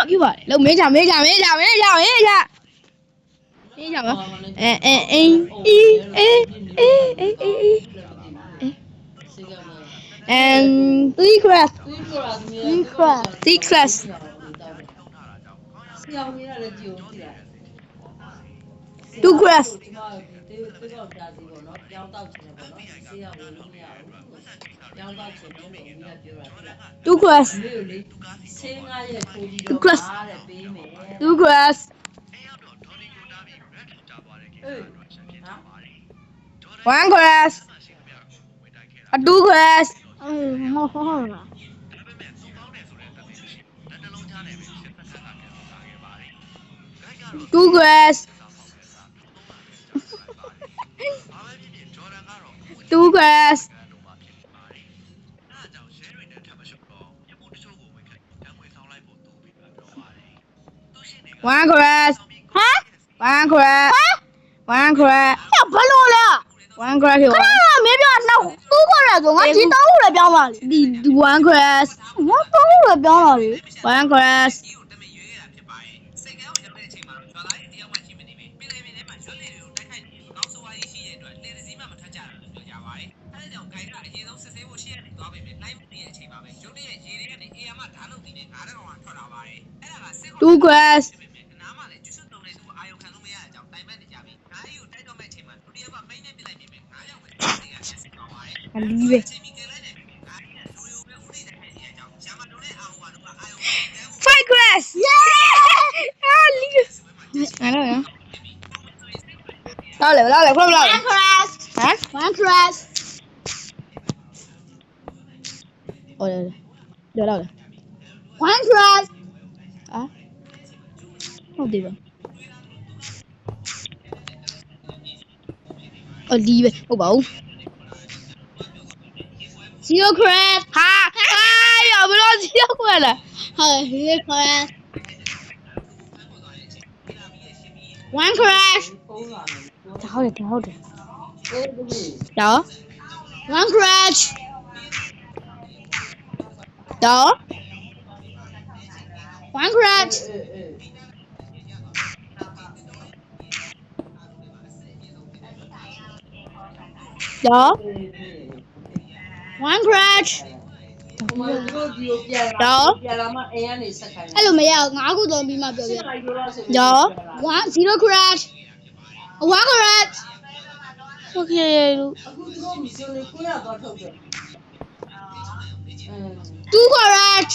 ပြပါလေလို့မေးကြမေးကြမေးကြမေးကြမေးကြမေးကြမthree class three class 2 class 2 class 2 class 2 class 1 class 2 class 2 class 2 class 1 class 1 class 1 class ဘယ်လိုလဲ1 class ခဏမင်းပြောတော့2 class ဆိုငါဒီ3ခုလည်းပြောင်းပါလေဒီ1 class ငါ3ခုလည်းပြောင်းလာလေ1 class 2 class အလီပဲ5 class အလီအဲ့တော့လောက်လေခွင့်လောက် 1 class ဟမ်1 class ဟိုလေလောက်လေ1 class ဟုတ်တယ်ပါအလီပဲဟုတ်ပါဘူး0 class ဟာရဘလို့0 class လား0 class 1 class ဟုတ်တယ်တော့1 class တော့1 class တော့1 crash တော့အဲ့လိုမရဘူး9ခုသုံးပြီးမှပြောပြတော့0 crash 1 crash โอเคလို့2 crash